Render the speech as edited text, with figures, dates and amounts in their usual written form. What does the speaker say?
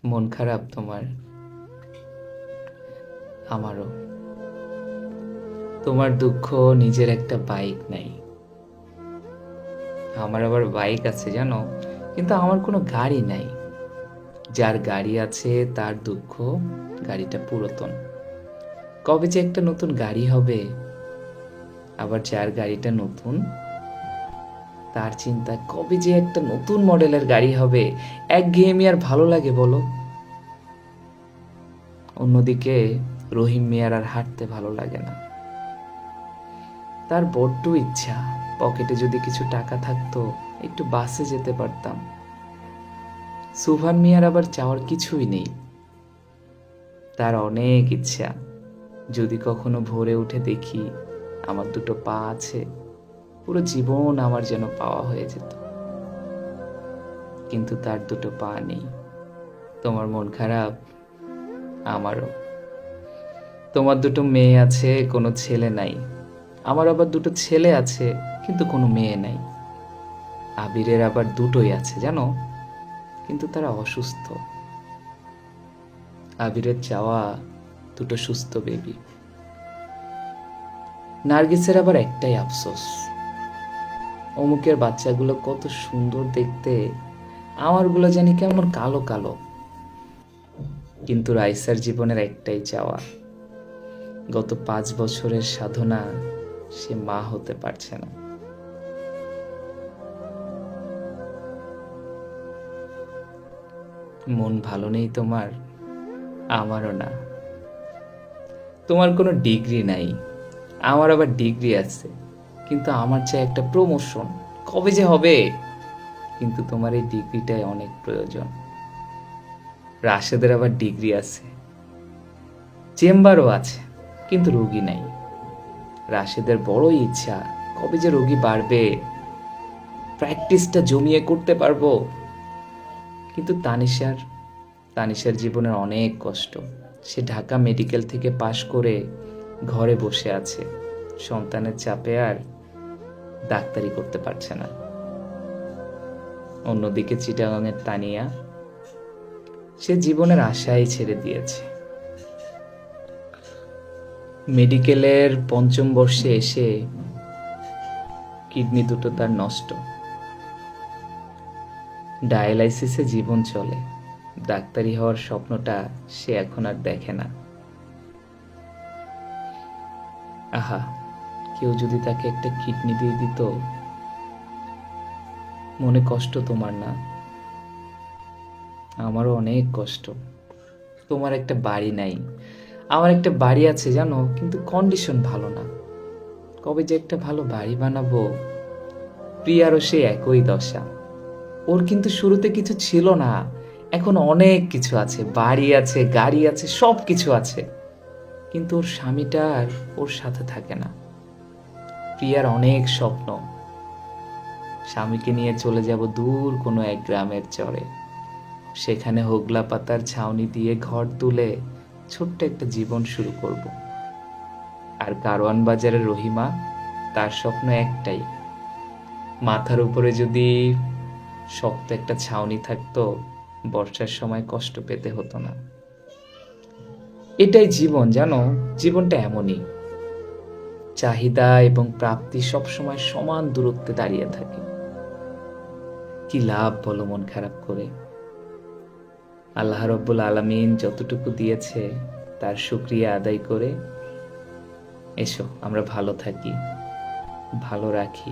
মন খারাপ তোমার? আমারও। তোমার দুঃখ নিজের একটা বাইক নাই, আমার আবার বাইক আছে জানো, কিন্তু আমার কোনো গাড়ি নাই। যার গাড়ি আছে তার দুঃখ, গাড়িটা পুরাতন, কবে যে একটা নতুন গাড়ি হবে। আবার যার গাড়িটা নতুন, তার চিন্তা কবে যে একটা নতুন মডেলের গাড়ি হবে। একঘেয়েমি আর ভালো লাগে বলো? অন্যদিকে রহিম মিয়ার আর হাঁটতে ভালো লাগে না। তার বড্ড ইচ্ছা পকেটে যদি কিছু টাকা থাকতো, একটু বাসে যেতে পারতাম। সুভান মিয়ার আবার চাওয়ার কিছুই নেই, তার অনেক ইচ্ছা যদি কখনো ভোরে উঠে দেখি আমার দুটো পা আছে, পুরো জীবন আমার যেন পাওয়া হয়ে যেত। কিন্তু তার দুটো পা নেই। তোমার মন খারাপ? আমারও। তোমার দুটো মেয়ে আছে, কোনো ছেলে নাই। আমার আবার দুটো ছেলে আছে, কিন্তু কোনো মেয়ে নাই। আবিরের আবার দুটোই আছে জানো, কিন্তু তারা অসুস্থ। আবিরের চাওয়া দুটো সুস্থ বেবি। নার্গিসের আবার একটাই আফসোস, অমুকের বাচ্চাগুলো কত সুন্দর দেখতে, আমারগুলো জানি কেমন কালো কালো। কিন্তু রাইসার জীবনের একটাই চাওয়া, গত 5 বছরের সাধনা, সে মা হতে পারছে না। মন ভালো নেই তোমার? আমারও না। তোমার কোনো ডিগ্রি নাই, আমার আবার ডিগ্রি আছে, কিন্তু আমার চাই একটা প্রমোশন, কবে যে হবে। কিন্তু তোমার এই ডিগ্রিটাই অনেক প্রয়োজন। রাশেদের আবার ডিগ্রি আছে, চেম্বারও আছে, কিন্তু রোগী নাই। রাশেদের বড়ই ইচ্ছা কবে যে রোগী বাড়বে, প্র্যাকটিসটা জমিয়ে করতে পারবো। কিন্তু তানিশার জীবনের অনেক কষ্ট। সে ঢাকা মেডিকেল থেকে পাশ করে ঘরে বসে আছে, সন্তানের চাপে আর ডাক্তারি করতে পারছে না। অন্যদিকে চিটাগাংয়ের তানিয়া, সে জীবনের আশাই ছেড়ে দিয়েছে। মেডিকেলের 5ম বর্ষে এসে কিডনি দুটো তার নষ্ট, ডায়ালাইসিসে জীবন চলে। ডাক্তারি হওয়ার স্বপ্নটা সে এখন আর দেখে না। আহা, কেউ যদি তাকে একটা কিডনি দিয়ে দিত। মনে কষ্ট তোমার না? আমারও অনেক কষ্ট। তোমার একটা বাড়ি নাই, আমার একটা বাড়ি আছে জানো, কিন্তু কন্ডিশন ভালো না। কবে যে একটা ভালো বাড়ি বানাবো। প্রিয়ারও সে একই দশা। ওর কিন্তু শুরুতে কিছু ছিল না, এখন অনেক কিছু আছে, বাড়ি আছে, গাড়ি আছে, সব কিছু আছে, কিন্তু ওর স্বামীটা আর ওর সাথে থাকে না। প্রিয়ার অনেক স্বপ্ন, স্বামীকে নিয়ে চলে যাব দূর কোনো এক গ্রামের চরে, সেখানে হোগলা পাতার ছাউনি দিয়ে ঘর তুলে ছোট্ট একটা জীবন শুরু করব। আর কারওয়ান বাজারের রহিমা, তার স্বপ্ন একটাই, মাথার উপরে যদি শক্ত একটা ছাউনি থাকতো, বর্ষার সময় কষ্ট পেতে হতো না। এটাই জীবন জানো, জীবনটা এমনই, চাহিদা এবং প্রাপ্তি সবসময় সমান দূরত্বে দাঁড়িয়ে থাকে। কি লাভ বলো মন খারাপ করে? আল্লাহ রব্বুল আলামিন যতটুকু দিয়েছে তার শুকরিয়া আদায় করে এসো আমরা ভালো থাকি, ভালো রাখি।